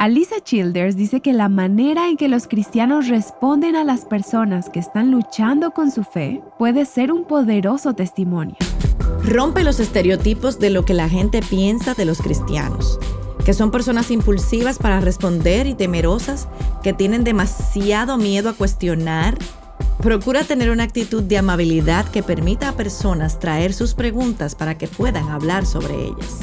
Alisa Childers dice que la manera en que los cristianos responden a las personas que están luchando con su fe puede ser un poderoso testimonio. Rompe los estereotipos de lo que la gente piensa de los cristianos, que son personas impulsivas para responder y temerosas, que tienen demasiado miedo a cuestionar. Procura tener una actitud de amabilidad que permita a personas traer sus preguntas para que puedan hablar sobre ellas.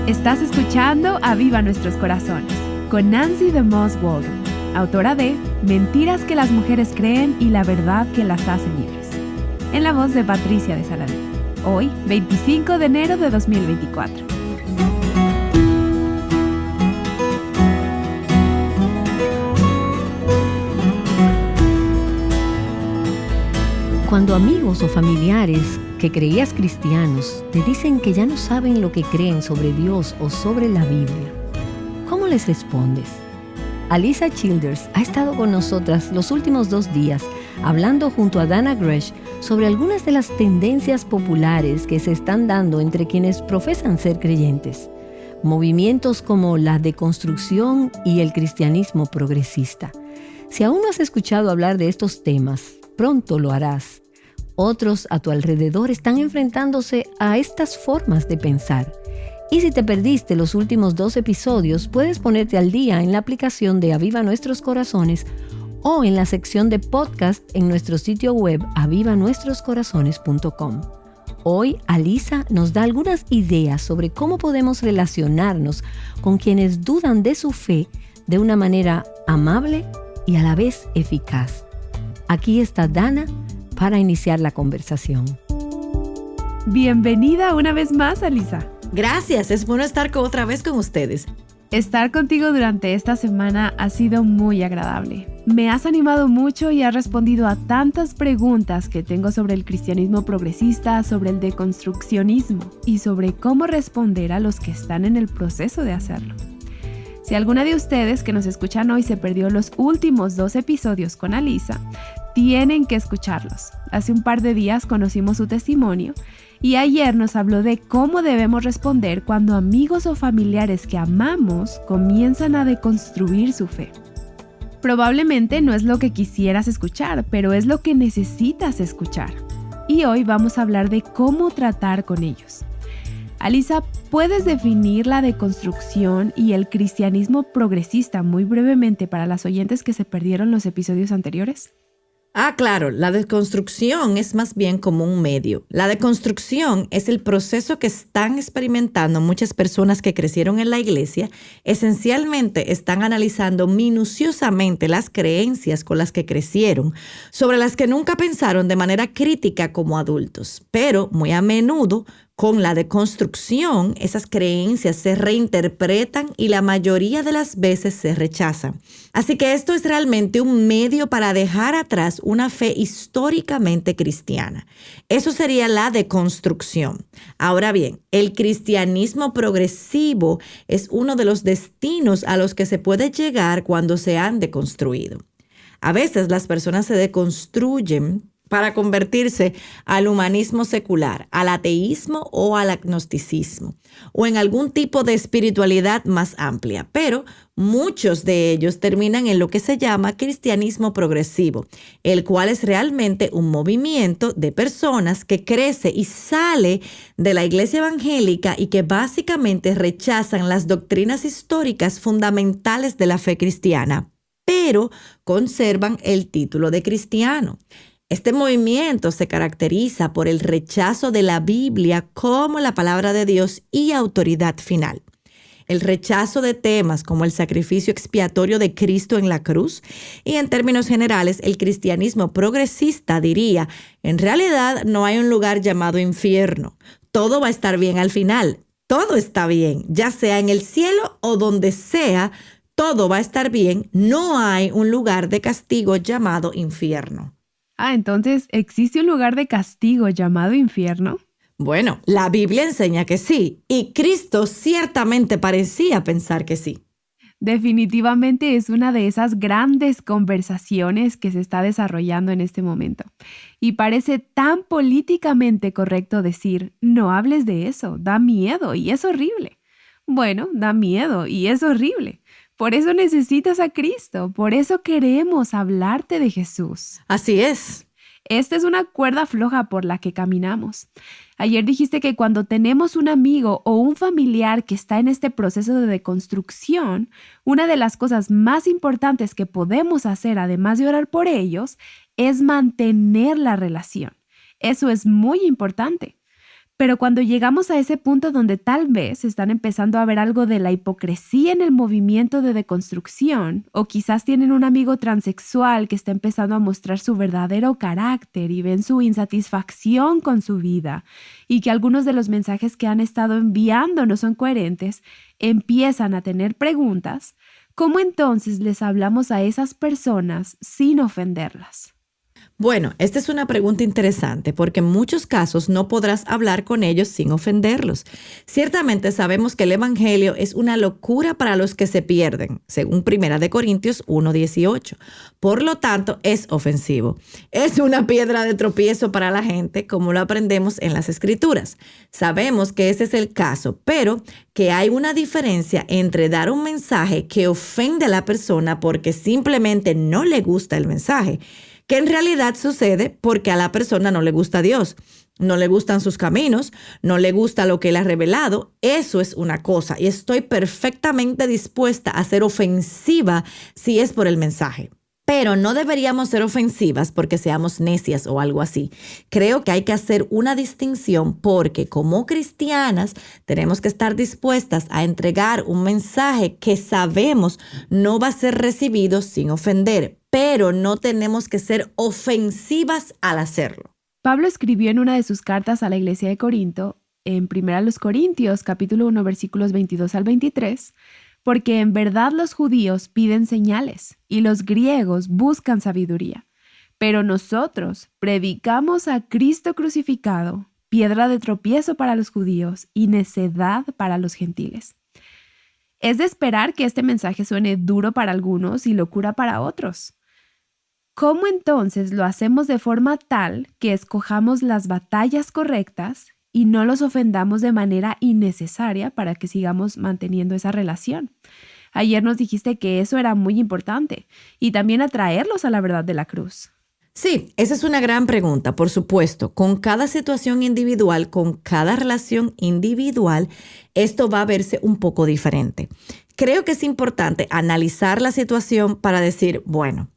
Estás escuchando Aviva Nuestros Corazones con Nancy DeMoss Walden, autora de Mentiras que las mujeres creen y la verdad que las hace libres, en la voz de Patricia de Saladín. Hoy, 25 de enero de 2024. Cuando amigos o familiares que creías cristianos te dicen que ya no saben lo que creen sobre Dios o sobre la Biblia, ¿cómo les respondes? Alisa Childers ha estado con nosotras los últimos 2 días hablando junto a Dana Gresh sobre algunas de las tendencias populares que se están dando entre quienes profesan ser creyentes. Movimientos como la deconstrucción y el cristianismo progresista. Si aún no has escuchado hablar de estos temas, pronto lo harás. Otros a tu alrededor están enfrentándose a estas formas de pensar. Y si te perdiste los últimos 2 episodios, puedes ponerte al día en la aplicación de Aviva Nuestros Corazones o en la sección de podcast en nuestro sitio web avivanuestroscorazones.com. Hoy, Alisa nos da algunas ideas sobre cómo podemos relacionarnos con quienes dudan de su fe de una manera amable y a la vez eficaz. Aquí está Dana para iniciar la conversación. Bienvenida una vez más, Alisa. Gracias, es bueno estar otra vez con ustedes. Estar contigo durante esta semana ha sido muy agradable. Me has animado mucho y has respondido a tantas preguntas que tengo sobre el cristianismo progresista, sobre el deconstruccionismo y sobre cómo responder a los que están en el proceso de hacerlo. Si alguna de ustedes que nos escuchan hoy se perdió los últimos 2 episodios con Alisa, tienen que escucharlos. Hace un par de días conocimos su testimonio y ayer nos habló de cómo debemos responder cuando amigos o familiares que amamos comienzan a deconstruir su fe. Probablemente no es lo que quisieras escuchar, pero es lo que necesitas escuchar. Y hoy vamos a hablar de cómo tratar con ellos. Alisa, ¿puedes definir la deconstrucción y el cristianismo progresista muy brevemente para las oyentes que se perdieron los episodios anteriores? Claro, la deconstrucción es más bien como un medio. La deconstrucción es el proceso que están experimentando muchas personas que crecieron en la iglesia. Esencialmente están analizando minuciosamente las creencias con las que crecieron, sobre las que nunca pensaron de manera crítica como adultos, pero muy a menudo con la deconstrucción, esas creencias se reinterpretan y la mayoría de las veces se rechazan. Así que esto es realmente un medio para dejar atrás una fe históricamente cristiana. Eso sería la deconstrucción. Ahora bien, el cristianismo progresivo es uno de los destinos a los que se puede llegar cuando se han deconstruido. A veces las personas se deconstruyen para convertirse al humanismo secular, al ateísmo o al agnosticismo, o en algún tipo de espiritualidad más amplia. Pero muchos de ellos terminan en lo que se llama cristianismo progresivo, el cual es realmente un movimiento de personas que crece y sale de la iglesia evangélica y que básicamente rechazan las doctrinas históricas fundamentales de la fe cristiana, pero conservan el título de cristiano. Este movimiento se caracteriza por el rechazo de la Biblia como la palabra de Dios y autoridad final. El rechazo de temas como el sacrificio expiatorio de Cristo en la cruz y en términos generales el cristianismo progresista diría, en realidad no hay un lugar llamado infierno. Todo va a estar bien al final. Todo está bien, ya sea en el cielo o donde sea, todo va a estar bien. No hay un lugar de castigo llamado infierno. Entonces, ¿existe un lugar de castigo llamado infierno? Bueno, la Biblia enseña que sí, y Cristo ciertamente parecía pensar que sí. Definitivamente es una de esas grandes conversaciones que se está desarrollando en este momento. Y parece tan políticamente correcto decir, no hables de eso, da miedo y es horrible. Bueno, da miedo y es horrible. Por eso necesitas a Cristo, por eso queremos hablarte de Jesús. Así es. Esta es una cuerda floja por la que caminamos. Ayer dijiste que cuando tenemos un amigo o un familiar que está en este proceso de deconstrucción, una de las cosas más importantes que podemos hacer, además de orar por ellos, es mantener la relación. Eso es muy importante. Pero cuando llegamos a ese punto donde tal vez están empezando a ver algo de la hipocresía en el movimiento de deconstrucción, o quizás tienen un amigo transexual que está empezando a mostrar su verdadero carácter y ven su insatisfacción con su vida, y que algunos de los mensajes que han estado enviando no son coherentes, empiezan a tener preguntas, ¿cómo entonces les hablamos a esas personas sin ofenderlas? Bueno, esta es una pregunta interesante porque en muchos casos no podrás hablar con ellos sin ofenderlos. Ciertamente sabemos que el evangelio es una locura para los que se pierden, según 1 Corintios 1:18. Por lo tanto, es ofensivo. Es una piedra de tropiezo para la gente, como lo aprendemos en las Escrituras. Sabemos que ese es el caso, pero que hay una diferencia entre dar un mensaje que ofende a la persona porque simplemente no le gusta el mensaje, que en realidad sucede porque a la persona no le gusta Dios, no le gustan sus caminos, no le gusta lo que Él ha revelado. Eso es una cosa y estoy perfectamente dispuesta a ser ofensiva si es por el mensaje. Pero no deberíamos ser ofensivas porque seamos necias o algo así. Creo que hay que hacer una distinción porque como cristianas tenemos que estar dispuestas a entregar un mensaje que sabemos no va a ser recibido sin ofender, pero no tenemos que ser ofensivas al hacerlo. Pablo escribió en una de sus cartas a la iglesia de Corinto, en 1 Corintios, capítulo 1, versículos 22 al 23, porque en verdad los judíos piden señales y los griegos buscan sabiduría. Pero nosotros predicamos a Cristo crucificado, piedra de tropiezo para los judíos y necedad para los gentiles. Es de esperar que este mensaje suene duro para algunos y locura para otros. ¿Cómo entonces lo hacemos de forma tal que escojamos las batallas correctas y no los ofendamos de manera innecesaria para que sigamos manteniendo esa relación? Ayer nos dijiste que eso era muy importante y también atraerlos a la verdad de la cruz. Sí, esa es una gran pregunta, por supuesto. Con cada situación individual, con cada relación individual, esto va a verse un poco diferente. Creo que es importante analizar la situación para decir, bueno,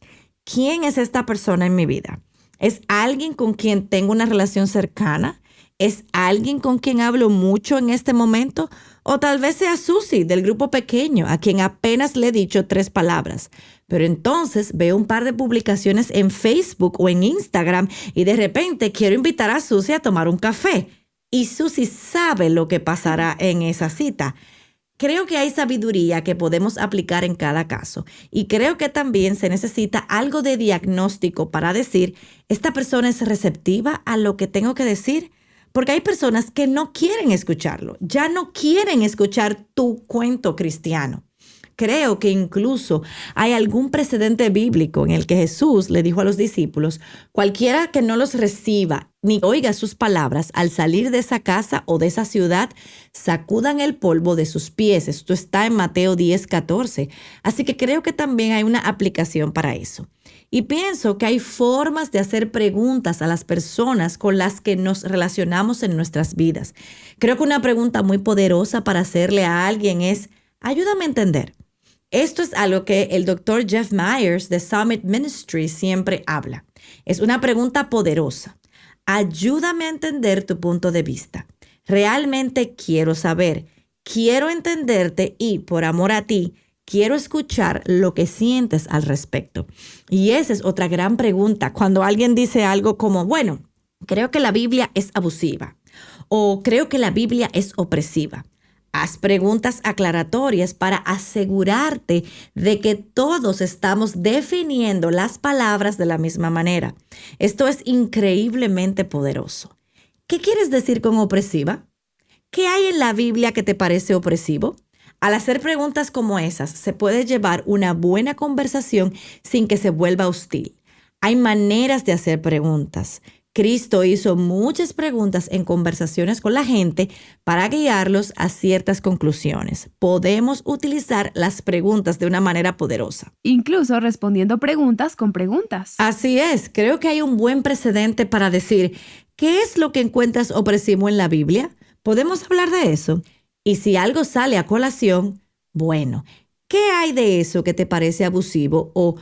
¿quién es esta persona en mi vida? ¿Es alguien con quien tengo una relación cercana? ¿Es alguien con quien hablo mucho en este momento? O tal vez sea Susi del grupo pequeño, a quien apenas le he dicho 3 palabras. Pero entonces veo un par de publicaciones en Facebook o en Instagram y de repente quiero invitar a Susi a tomar un café. Y Susi sabe lo que pasará en esa cita. Creo que hay sabiduría que podemos aplicar en cada caso y creo que también se necesita algo de diagnóstico para decir, ¿esta persona es receptiva a lo que tengo que decir? Porque hay personas que no quieren escucharlo, ya no quieren escuchar tu cuento cristiano. Creo que incluso hay algún precedente bíblico en el que Jesús le dijo a los discípulos, cualquiera que no los reciba ni oiga sus palabras al salir de esa casa o de esa ciudad, sacudan el polvo de sus pies. Esto está en Mateo 10:14. Así que creo que también hay una aplicación para eso. Y pienso que hay formas de hacer preguntas a las personas con las que nos relacionamos en nuestras vidas. Creo que una pregunta muy poderosa para hacerle a alguien es, ayúdame a entender. Esto es algo que el Dr. Jeff Myers de Summit Ministry siempre habla. Es una pregunta poderosa. Ayúdame a entender tu punto de vista. Realmente quiero saber, quiero entenderte y, por amor a ti, quiero escuchar lo que sientes al respecto. Y esa es otra gran pregunta. Cuando alguien dice algo como, bueno, creo que la Biblia es abusiva o creo que la Biblia es opresiva. Haz preguntas aclaratorias para asegurarte de que todos estamos definiendo las palabras de la misma manera. Esto es increíblemente poderoso. ¿Qué quieres decir con opresiva? ¿Qué hay en la Biblia que te parece opresivo? Al hacer preguntas como esas, se puede llevar una buena conversación sin que se vuelva hostil. Hay maneras de hacer preguntas. Cristo hizo muchas preguntas en conversaciones con la gente para guiarlos a ciertas conclusiones. Podemos utilizar las preguntas de una manera poderosa. Incluso respondiendo preguntas con preguntas. Así es, creo que hay un buen precedente para decir, ¿qué es lo que encuentras opresivo en la Biblia? ¿Podemos hablar de eso? Y si algo sale a colación, bueno, ¿qué hay de eso que te parece abusivo? O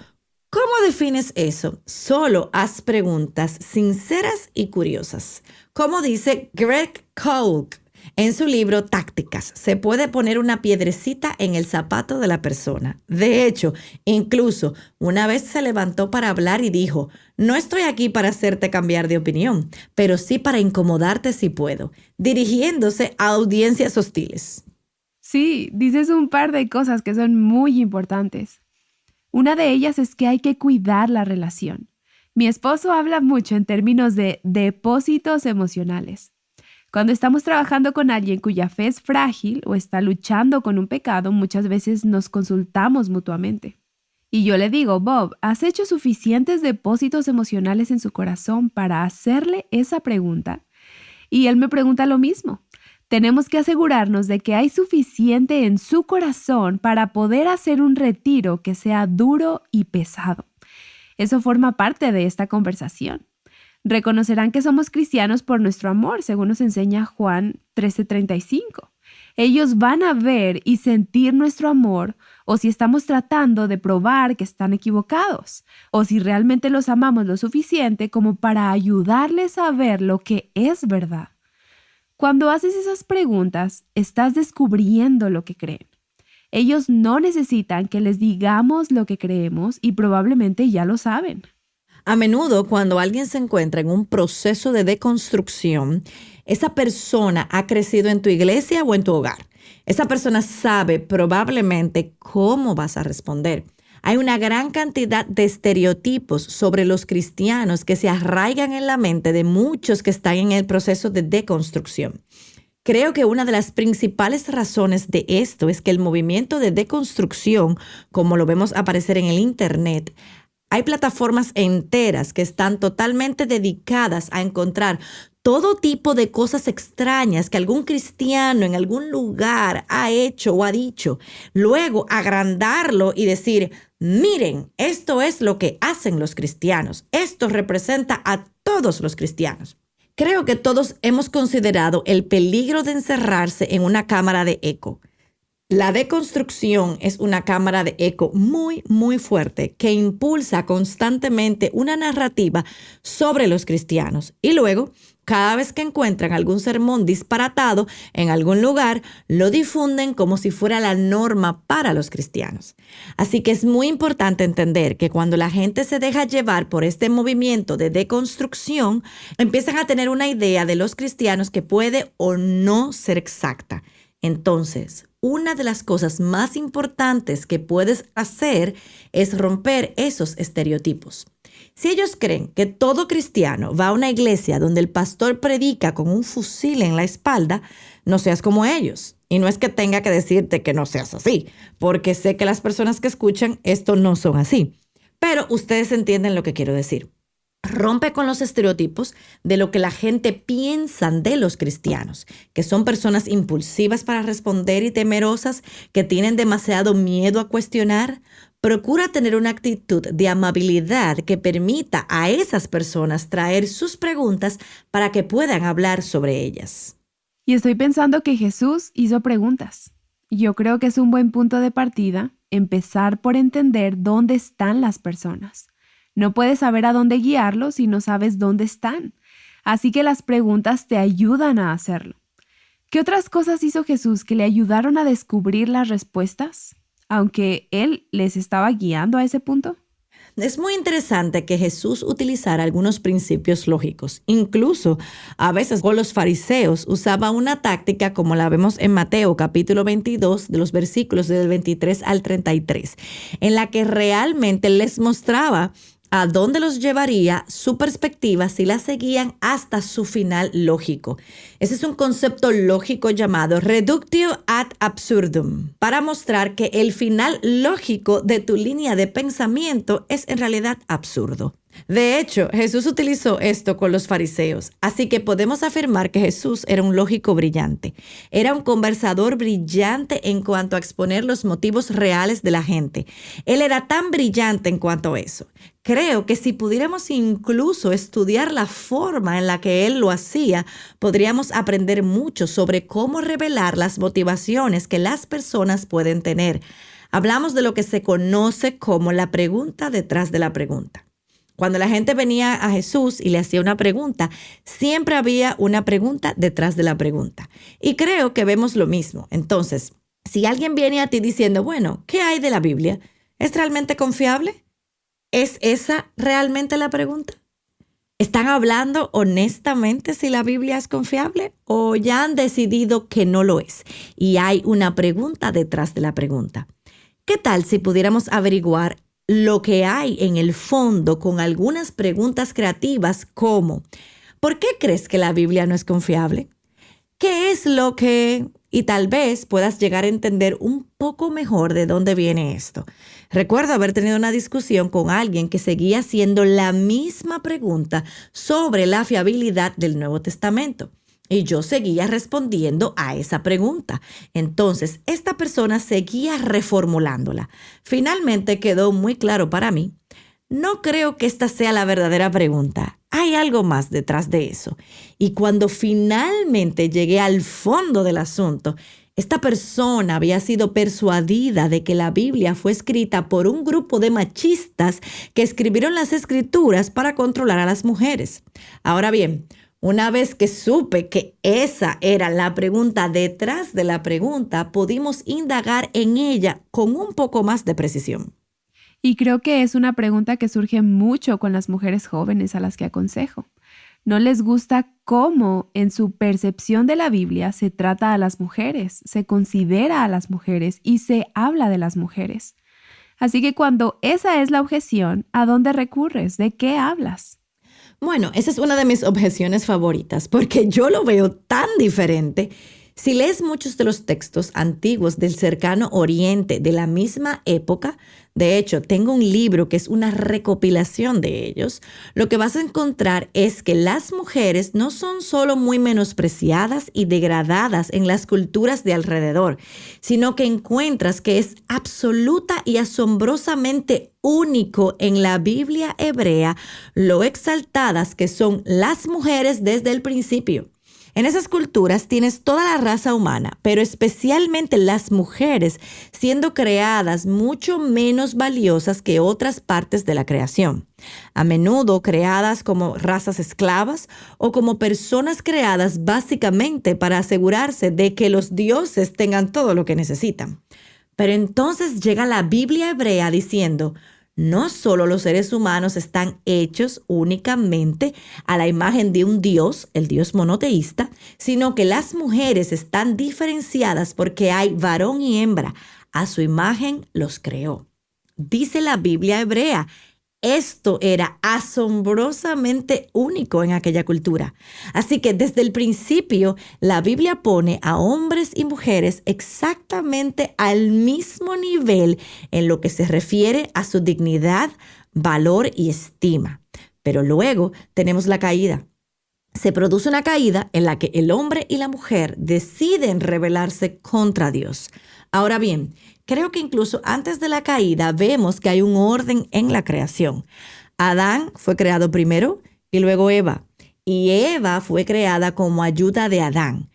¿cómo defines eso? Solo haz preguntas sinceras y curiosas. Como dice Greg Koch en su libro Tácticas, se puede poner una piedrecita en el zapato de la persona. De hecho, incluso una vez se levantó para hablar y dijo, no estoy aquí para hacerte cambiar de opinión, pero sí para incomodarte si puedo, dirigiéndose a audiencias hostiles. Sí, dices un par de cosas que son muy importantes. Una de ellas es que hay que cuidar la relación. Mi esposo habla mucho en términos de depósitos emocionales. Cuando estamos trabajando con alguien cuya fe es frágil o está luchando con un pecado, muchas veces nos consultamos mutuamente. Y yo le digo, Bob, ¿has hecho suficientes depósitos emocionales en su corazón para hacerle esa pregunta? Y él me pregunta lo mismo. Tenemos que asegurarnos de que hay suficiente en su corazón para poder hacer un retiro que sea duro y pesado. Eso forma parte de esta conversación. Reconocerán que somos cristianos por nuestro amor, según nos enseña Juan 13:35. Ellos van a ver y sentir nuestro amor, o si estamos tratando de probar que están equivocados, o si realmente los amamos lo suficiente como para ayudarles a ver lo que es verdad. Cuando haces esas preguntas, estás descubriendo lo que creen. Ellos no necesitan que les digamos lo que creemos y probablemente ya lo saben. A menudo, cuando alguien se encuentra en un proceso de deconstrucción, esa persona ha crecido en tu iglesia o en tu hogar. Esa persona sabe probablemente cómo vas a responder. Hay una gran cantidad de estereotipos sobre los cristianos que se arraigan en la mente de muchos que están en el proceso de deconstrucción. Creo que una de las principales razones de esto es que el movimiento de deconstrucción, como lo vemos aparecer en el Internet, hay plataformas enteras que están totalmente dedicadas a encontrar todo tipo de cosas extrañas que algún cristiano en algún lugar ha hecho o ha dicho. Luego agrandarlo y decir, miren, esto es lo que hacen los cristianos. Esto representa a todos los cristianos. Creo que todos hemos considerado el peligro de encerrarse en una cámara de eco. La deconstrucción es una cámara de eco muy, muy fuerte que impulsa constantemente una narrativa sobre los cristianos. Y luego, cada vez que encuentran algún sermón disparatado en algún lugar, lo difunden como si fuera la norma para los cristianos. Así que es muy importante entender que cuando la gente se deja llevar por este movimiento de deconstrucción, empiezan a tener una idea de los cristianos que puede o no ser exacta. Entonces, una de las cosas más importantes que puedes hacer es romper esos estereotipos. Si ellos creen que todo cristiano va a una iglesia donde el pastor predica con un fusil en la espalda, no seas como ellos. Y no es que tenga que decirte que no seas así, porque sé que las personas que escuchan esto no son así. Pero ustedes entienden lo que quiero decir. Rompe con los estereotipos de lo que la gente piensa de los cristianos, que son personas impulsivas para responder y temerosas, que tienen demasiado miedo a cuestionar. Procura tener una actitud de amabilidad que permita a esas personas traer sus preguntas para que puedan hablar sobre ellas. Y estoy pensando que Jesús hizo preguntas. Yo creo que es un buen punto de partida empezar por entender dónde están las personas. No puedes saber a dónde guiarlos si no sabes dónde están. Así que las preguntas te ayudan a hacerlo. ¿Qué otras cosas hizo Jesús que le ayudaron a descubrir las respuestas, aunque Él les estaba guiando a ese punto? Es muy interesante que Jesús utilizara algunos principios lógicos. Incluso a veces con los fariseos usaba una táctica como la vemos en Mateo capítulo 22 de los versículos del 23 al 33, en la que realmente les mostraba a dónde los llevaría su perspectiva si la seguían hasta su final lógico. Ese es un concepto lógico llamado reductio ad absurdum, para mostrar que el final lógico de tu línea de pensamiento es en realidad absurdo. De hecho, Jesús utilizó esto con los fariseos, así que podemos afirmar que Jesús era un lógico brillante. Era un conversador brillante en cuanto a exponer los motivos reales de la gente. Él era tan brillante en cuanto a eso. Creo que si pudiéramos incluso estudiar la forma en la que él lo hacía, podríamos aprender mucho sobre cómo revelar las motivaciones que las personas pueden tener. Hablamos de lo que se conoce como la pregunta detrás de la pregunta. Cuando la gente venía a Jesús y le hacía una pregunta, siempre había una pregunta detrás de la pregunta. Y creo que vemos lo mismo. Entonces, si alguien viene a ti diciendo, bueno, ¿qué hay de la Biblia? ¿Es realmente confiable? ¿Es esa realmente la pregunta? ¿Están hablando honestamente si la Biblia es confiable o ya han decidido que no lo es? Y hay una pregunta detrás de la pregunta. ¿Qué tal si pudiéramos averiguar lo que hay en el fondo con algunas preguntas creativas como ¿por qué crees que la Biblia no es confiable? ¿Qué es lo que...? Y tal vez puedas llegar a entender un poco mejor de dónde viene esto. Recuerdo haber tenido una discusión con alguien que seguía haciendo la misma pregunta sobre la fiabilidad del Nuevo Testamento. Y yo seguía respondiendo a esa pregunta. Entonces, esta persona seguía reformulándola. Finalmente quedó muy claro para mí. No creo que esta sea la verdadera pregunta. Hay algo más detrás de eso. Y cuando finalmente llegué al fondo del asunto, esta persona había sido persuadida de que la Biblia fue escrita por un grupo de machistas que escribieron las escrituras para controlar a las mujeres. Ahora bien, una vez que supe que esa era la pregunta detrás de la pregunta, pudimos indagar en ella con un poco más de precisión. Y creo que es una pregunta que surge mucho con las mujeres jóvenes a las que aconsejo. No les gusta cómo en su percepción de la Biblia se trata a las mujeres, se considera a las mujeres y se habla de las mujeres. Así que cuando esa es la objeción, ¿a dónde recurres? ¿De qué hablas? Bueno, esa es una de mis objeciones favoritas porque yo lo veo tan diferente. Si lees muchos de los textos antiguos del cercano Oriente de la misma época, de hecho, tengo un libro que es una recopilación de ellos, lo que vas a encontrar es que las mujeres no son solo muy menospreciadas y degradadas en las culturas de alrededor, sino que encuentras que es absoluta y asombrosamente único en la Biblia hebrea lo exaltadas que son las mujeres desde el principio. En esas culturas tienes toda la raza humana, pero especialmente las mujeres siendo creadas mucho menos valiosas que otras partes de la creación. A menudo creadas como razas esclavas o como personas creadas básicamente para asegurarse de que los dioses tengan todo lo que necesitan. Pero entonces llega la Biblia hebrea diciendo: no solo los seres humanos están hechos únicamente a la imagen de un Dios, el Dios monoteísta, sino que las mujeres están diferenciadas porque hay varón y hembra. A su imagen los creó. Dice la Biblia hebrea. Esto era asombrosamente único en aquella cultura. Así que desde el principio la Biblia pone a hombres y mujeres exactamente al mismo nivel en lo que se refiere a su dignidad, valor y estima. Pero luego tenemos la caída. Se produce una caída en la que el hombre y la mujer deciden rebelarse contra Dios. Ahora bien, creo que incluso antes de la caída vemos que hay un orden en la creación. Adán fue creado primero y luego Eva. Y Eva fue creada como ayuda de Adán.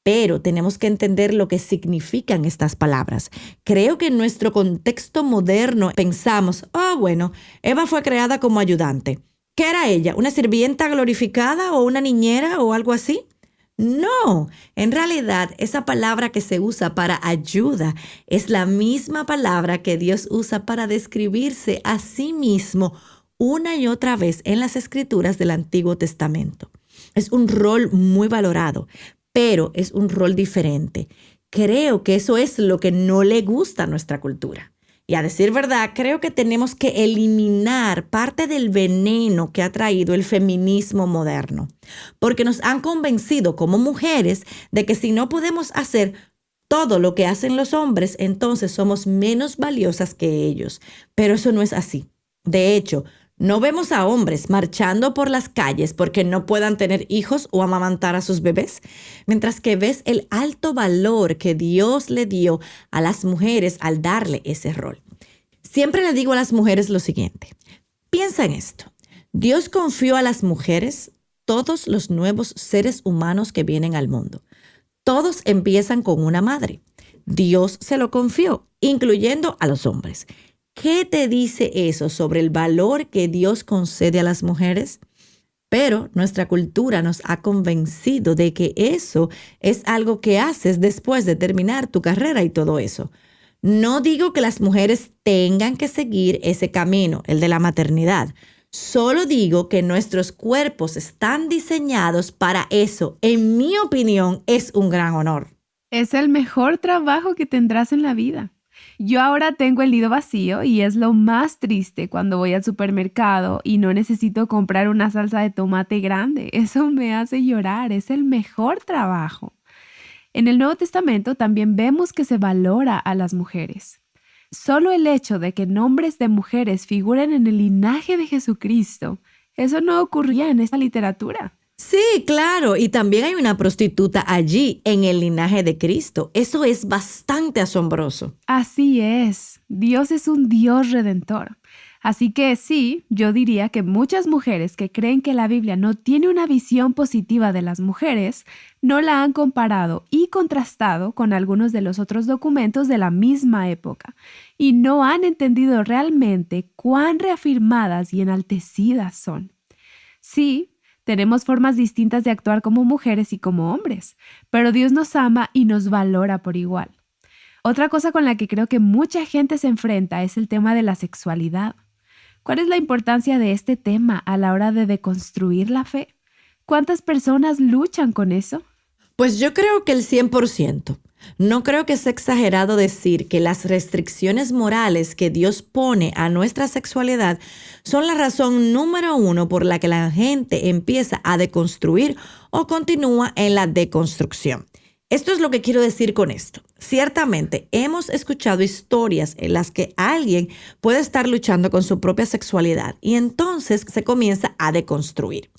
Pero tenemos que entender lo que significan estas palabras. Creo que en nuestro contexto moderno pensamos, bueno, Eva fue creada como ayudante. ¿Qué era ella? ¿Una sirvienta glorificada o una niñera o algo así? No, en realidad esa palabra que se usa para ayuda es la misma palabra que Dios usa para describirse a sí mismo una y otra vez en las escrituras del Antiguo Testamento. Es un rol muy valorado, pero es un rol diferente. Creo que eso es lo que no le gusta a nuestra cultura. Y a decir verdad, creo que tenemos que eliminar parte del veneno que ha traído el feminismo moderno, porque nos han convencido como mujeres de que si no podemos hacer todo lo que hacen los hombres, entonces somos menos valiosas que ellos. Pero eso no es así. De hecho, no vemos a hombres marchando por las calles porque no puedan tener hijos o amamantar a sus bebés, mientras que ves el alto valor que Dios le dio a las mujeres al darle ese rol. Siempre le digo a las mujeres lo siguiente: piensa en esto. Dios confió a las mujeres todos los nuevos seres humanos que vienen al mundo. Todos empiezan con una madre. Dios se lo confió, incluyendo a los hombres. ¿Qué te dice eso sobre el valor que Dios concede a las mujeres? Pero nuestra cultura nos ha convencido de que eso es algo que haces después de terminar tu carrera y todo eso. No digo que las mujeres tengan que seguir ese camino, el de la maternidad. Solo digo que nuestros cuerpos están diseñados para eso. En mi opinión, es un gran honor. Es el mejor trabajo que tendrás en la vida. Yo ahora tengo el nido vacío y es lo más triste cuando voy al supermercado y no necesito comprar una salsa de tomate grande. Eso me hace llorar, es el mejor trabajo. En el Nuevo Testamento también vemos que se valora a las mujeres. Solo el hecho de que nombres de mujeres figuren en el linaje de Jesucristo, eso no ocurría en esta literatura. Sí, claro, y también hay una prostituta allí en el linaje de Cristo. Eso es bastante asombroso. Así es, Dios es un Dios redentor. Así que sí, yo diría que muchas mujeres que creen que la Biblia no tiene una visión positiva de las mujeres, no la han comparado y contrastado con algunos de los otros documentos de la misma época y no han entendido realmente cuán reafirmadas y enaltecidas son. Sí, tenemos formas distintas de actuar como mujeres y como hombres, pero Dios nos ama y nos valora por igual. Otra cosa con la que creo que mucha gente se enfrenta es el tema de la sexualidad. ¿Cuál es la importancia de este tema a la hora de deconstruir la fe? ¿Cuántas personas luchan con eso? Pues yo creo que el 100%. No creo que sea exagerado decir que las restricciones morales que Dios pone a nuestra sexualidad son la razón número 1 por la que la gente empieza a deconstruir o continúa en la deconstrucción. Esto es lo que quiero decir con esto. Ciertamente, hemos escuchado historias en las que alguien puede estar luchando con su propia sexualidad y entonces se comienza a deconstruir.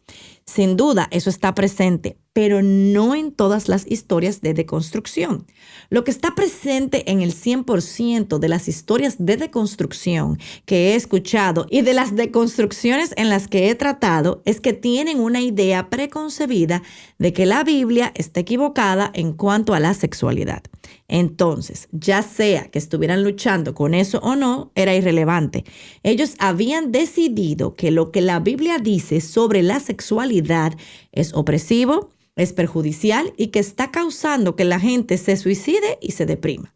Sin duda, eso está presente, pero no en todas las historias de deconstrucción. Lo que está presente en el 100% de las historias de deconstrucción que he escuchado y de las deconstrucciones en las que he tratado es que tienen una idea preconcebida de que la Biblia está equivocada en cuanto a la sexualidad. Entonces, ya sea que estuvieran luchando con eso o no, era irrelevante. Ellos habían decidido que lo que la Biblia dice sobre la sexualidad es opresivo, es perjudicial y que está causando que la gente se suicide y se deprima.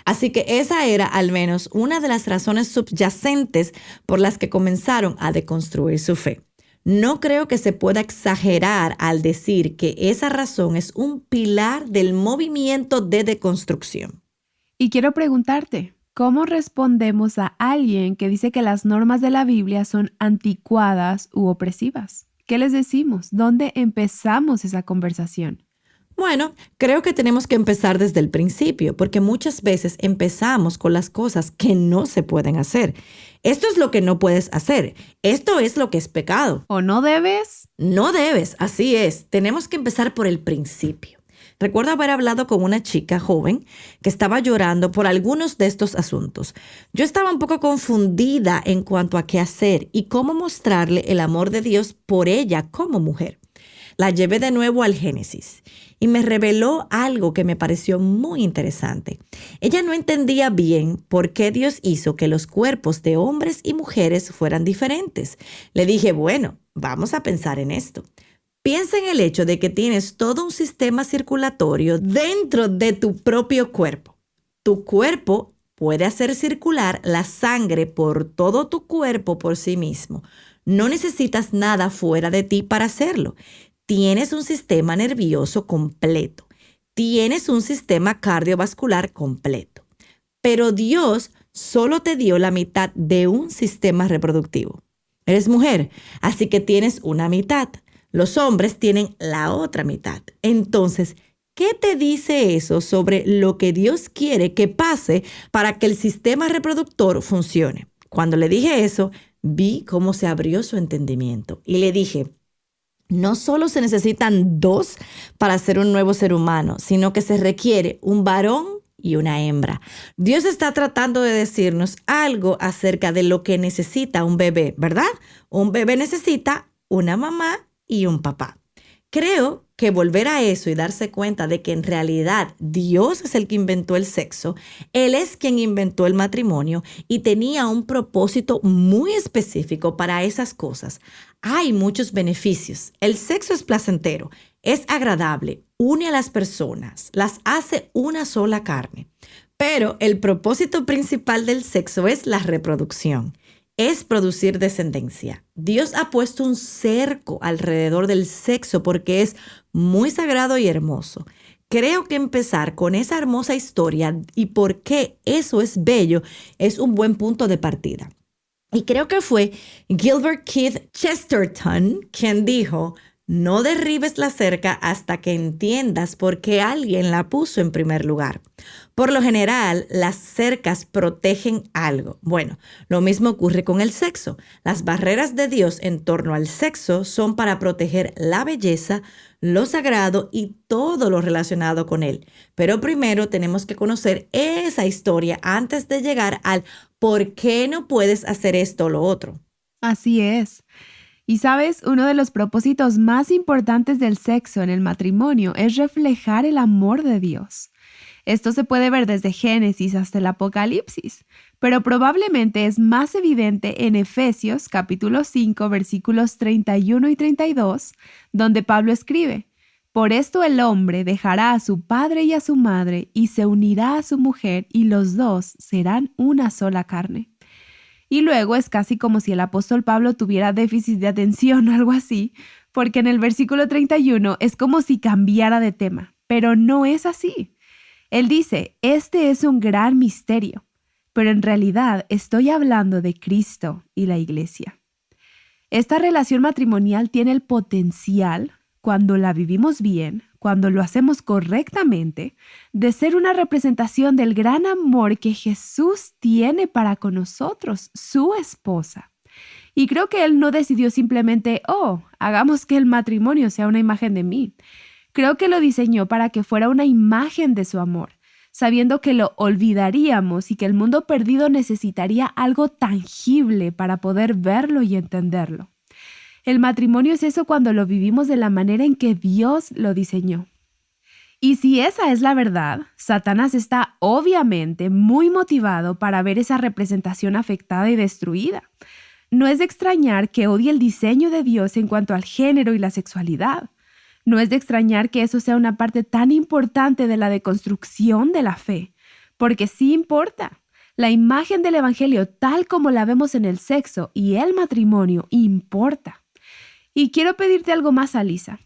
Así que esa era al menos una de las razones subyacentes por las que comenzaron a deconstruir su fe. No creo que se pueda exagerar al decir que esa razón es un pilar del movimiento de deconstrucción. Y quiero preguntarte, ¿cómo respondemos a alguien que dice que las normas de la Biblia son anticuadas u opresivas? ¿Qué les decimos? ¿Dónde empezamos esa conversación? Bueno, creo que tenemos que empezar desde el principio, porque muchas veces empezamos con las cosas que no se pueden hacer. Esto es lo que no puedes hacer. Esto es lo que es pecado. ¿O no debes? No debes, así es. Tenemos que empezar por el principio. Recuerdo haber hablado con una chica joven que estaba llorando por algunos de estos asuntos. Yo estaba un poco confundida en cuanto a qué hacer y cómo mostrarle el amor de Dios por ella como mujer. La llevé de nuevo al Génesis y me reveló algo que me pareció muy interesante. Ella no entendía bien por qué Dios hizo que los cuerpos de hombres y mujeres fueran diferentes. Le dije, bueno, vamos a pensar en esto. Piensa en el hecho de que tienes todo un sistema circulatorio dentro de tu propio cuerpo. Tu cuerpo puede hacer circular la sangre por todo tu cuerpo por sí mismo. No necesitas nada fuera de ti para hacerlo. Tienes un sistema nervioso completo. Tienes un sistema cardiovascular completo. Pero Dios solo te dio la mitad de un sistema reproductivo. Eres mujer, así que tienes una mitad. Los hombres tienen la otra mitad. Entonces, ¿qué te dice eso sobre lo que Dios quiere que pase para que el sistema reproductor funcione? Cuando le dije eso, vi cómo se abrió su entendimiento y le dije, no solo se necesitan 2 para ser un nuevo ser humano, sino que se requiere un varón y una hembra. Dios está tratando de decirnos algo acerca de lo que necesita un bebé, ¿verdad? Un bebé necesita una mamá y un papá. Creo que volver a eso y darse cuenta de que en realidad Dios es el que inventó el sexo, Él es quien inventó el matrimonio y tenía un propósito muy específico para esas cosas. Hay muchos beneficios. El sexo es placentero, es agradable, une a las personas, las hace una sola carne. Pero el propósito principal del sexo es la reproducción. Es producir descendencia. Dios ha puesto un cerco alrededor del sexo porque es muy sagrado y hermoso. Creo que empezar con esa hermosa historia y por qué eso es bello es un buen punto de partida. Y creo que fue Gilbert Keith Chesterton quien dijo, no derribes la cerca hasta que entiendas por qué alguien la puso en primer lugar. Por lo general, las cercas protegen algo. Bueno, lo mismo ocurre con el sexo. Las barreras de Dios en torno al sexo son para proteger la belleza, lo sagrado y todo lo relacionado con él. Pero primero tenemos que conocer esa historia antes de llegar al por qué no puedes hacer esto o lo otro. Así es. Y sabes, uno de los propósitos más importantes del sexo en el matrimonio es reflejar el amor de Dios. Esto se puede ver desde Génesis hasta el Apocalipsis, pero probablemente es más evidente en Efesios capítulo 5 versículos 31 y 32, donde Pablo escribe, por esto el hombre dejará a su padre y a su madre y se unirá a su mujer y los dos serán una sola carne. Y luego es casi como si el apóstol Pablo tuviera déficit de atención o algo así, porque en el versículo 31 es como si cambiara de tema, pero no es así. Él dice, este es un gran misterio, pero en realidad estoy hablando de Cristo y la iglesia. Esta relación matrimonial tiene el potencial, cuando la vivimos bien, cuando lo hacemos correctamente, de ser una representación del gran amor que Jesús tiene para con nosotros, su esposa. Y creo que Él no decidió simplemente, hagamos que el matrimonio sea una imagen de mí. Creo que lo diseñó para que fuera una imagen de su amor, sabiendo que lo olvidaríamos y que el mundo perdido necesitaría algo tangible para poder verlo y entenderlo. El matrimonio es eso cuando lo vivimos de la manera en que Dios lo diseñó. Y si esa es la verdad, Satanás está obviamente muy motivado para ver esa representación afectada y destruida. No es de extrañar que odie el diseño de Dios en cuanto al género y la sexualidad. No es de extrañar que eso sea una parte tan importante de la deconstrucción de la fe, porque sí importa. La imagen del evangelio tal como la vemos en el sexo y el matrimonio importa. Y quiero pedirte algo más, Alisa.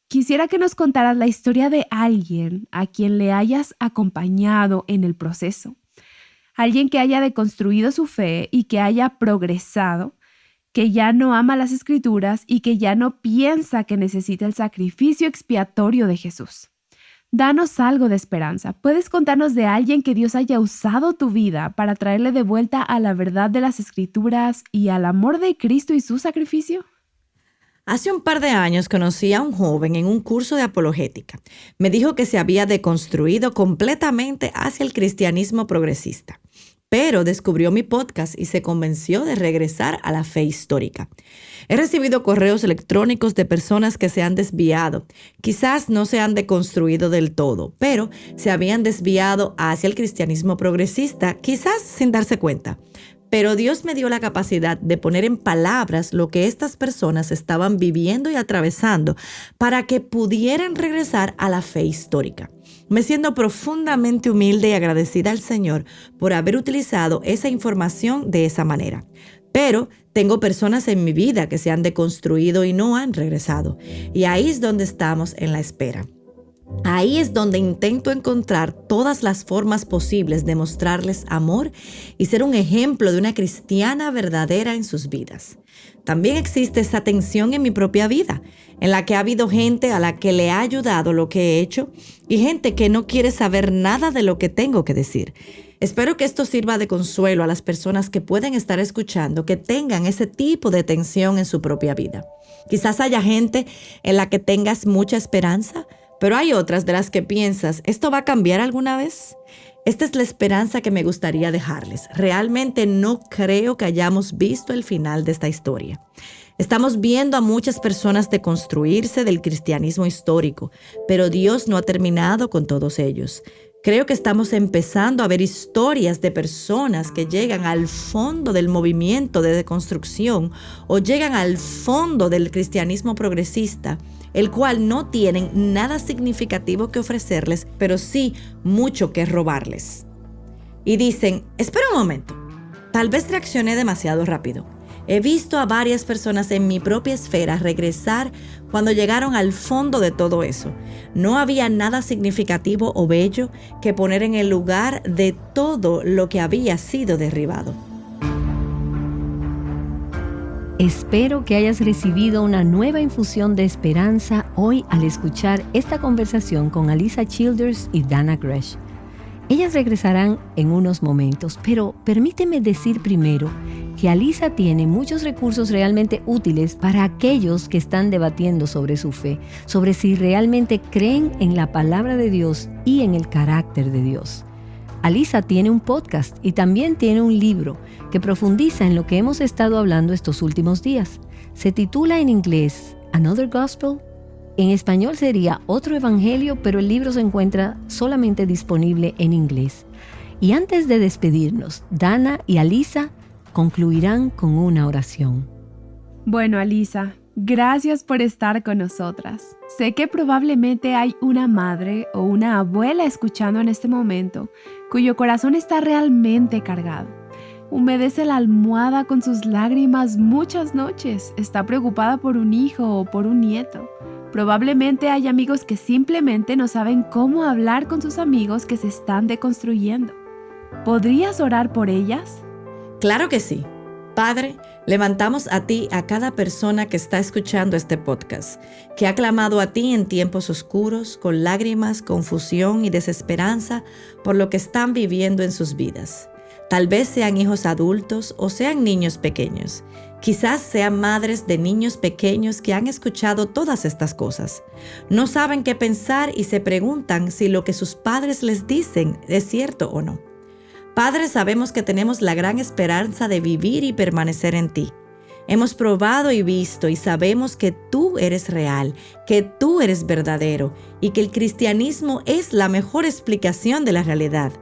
Quisiera que nos contaras la historia de alguien a quien le hayas acompañado en el proceso. Alguien que haya deconstruido su fe y que haya progresado, que ya no ama las Escrituras y que ya no piensa que necesita el sacrificio expiatorio de Jesús. Danos algo de esperanza. ¿Puedes contarnos de alguien que Dios haya usado tu vida para traerle de vuelta a la verdad de las Escrituras y al amor de Cristo y su sacrificio? Hace un par de años conocí a un joven en un curso de apologética. Me dijo que se había deconstruido completamente hacia el cristianismo progresista, pero descubrió mi podcast y se convenció de regresar a la fe histórica. He recibido correos electrónicos de personas que se han desviado. Quizás no se han deconstruido del todo, pero se habían desviado hacia el cristianismo progresista, quizás sin darse cuenta. Pero Dios me dio la capacidad de poner en palabras lo que estas personas estaban viviendo y atravesando para que pudieran regresar a la fe histórica. Me siento profundamente humilde y agradecida al Señor por haber utilizado esa información de esa manera. Pero tengo personas en mi vida que se han deconstruido y no han regresado. Y ahí es donde estamos en la espera. Ahí es donde intento encontrar todas las formas posibles de mostrarles amor y ser un ejemplo de una cristiana verdadera en sus vidas. También existe esa tensión en mi propia vida, en la que ha habido gente a la que le ha ayudado lo que he hecho y gente que no quiere saber nada de lo que tengo que decir. Espero que esto sirva de consuelo a las personas que pueden estar escuchando, que tengan ese tipo de tensión en su propia vida. Quizás haya gente en la que tengas mucha esperanza, pero hay otras de las que piensas, ¿esto va a cambiar alguna vez? Esta es la esperanza que me gustaría dejarles. Realmente no creo que hayamos visto el final de esta historia. Estamos viendo a muchas personas deconstruirse del cristianismo histórico, pero Dios no ha terminado con todos ellos. Creo que estamos empezando a ver historias de personas que llegan al fondo del movimiento de deconstrucción o llegan al fondo del cristianismo progresista, el cual no tienen nada significativo que ofrecerles, pero sí mucho que robarles. Y dicen, espera un momento, tal vez reaccioné demasiado rápido. He visto a varias personas en mi propia esfera regresar cuando llegaron al fondo de todo eso. No había nada significativo o bello que poner en el lugar de todo lo que había sido derribado. Espero que hayas recibido una nueva infusión de esperanza hoy al escuchar esta conversación con Alisa Childers y Dana Gresh. Ellas regresarán en unos momentos, pero permíteme decir primero que Alisa tiene muchos recursos realmente útiles para aquellos que están debatiendo sobre su fe, sobre si realmente creen en la palabra de Dios y en el carácter de Dios. Alisa tiene un podcast y también tiene un libro que profundiza en lo que hemos estado hablando estos últimos días. Se titula en inglés Another Gospel. En español sería Otro Evangelio, pero el libro se encuentra solamente disponible en inglés. Y antes de despedirnos, Dana y Alisa concluirán con una oración. Bueno, Alisa, gracias por estar con nosotras. Sé que probablemente hay una madre o una abuela escuchando en este momento cuyo corazón está realmente cargado. Humedece la almohada con sus lágrimas muchas noches. Está preocupada por un hijo o por un nieto. Probablemente hay amigos que simplemente no saben cómo hablar con sus amigos que se están deconstruyendo. ¿Podrías orar por ellas? Claro que sí. Padre, levantamos a ti a cada persona que está escuchando este podcast, que ha clamado a ti en tiempos oscuros, con lágrimas, confusión y desesperanza por lo que están viviendo en sus vidas. Tal vez sean hijos adultos o sean niños pequeños. Quizás sean madres de niños pequeños que han escuchado todas estas cosas. No saben qué pensar y se preguntan si lo que sus padres les dicen es cierto o no. Padre, sabemos que tenemos la gran esperanza de vivir y permanecer en ti. Hemos probado y visto y sabemos que tú eres real, que tú eres verdadero y que el cristianismo es la mejor explicación de la realidad.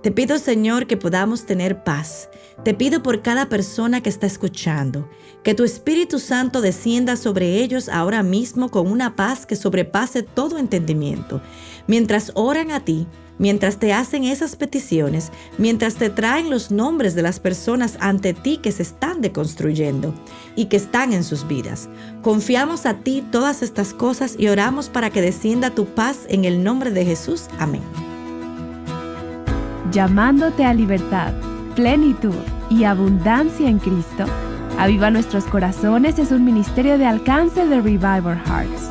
Te pido, Señor, que podamos tener paz. Te pido por cada persona que está escuchando, que tu Espíritu Santo descienda sobre ellos ahora mismo con una paz que sobrepase todo entendimiento. Mientras oran a ti, mientras te hacen esas peticiones, mientras te traen los nombres de las personas ante ti que se están deconstruyendo y que están en sus vidas. Confiamos a ti todas estas cosas y oramos para que descienda tu paz en el nombre de Jesús. Amén. Llamándote a libertad, plenitud y abundancia en Cristo, Aviva Nuestros Corazones es un ministerio de alcance de Revival Hearts.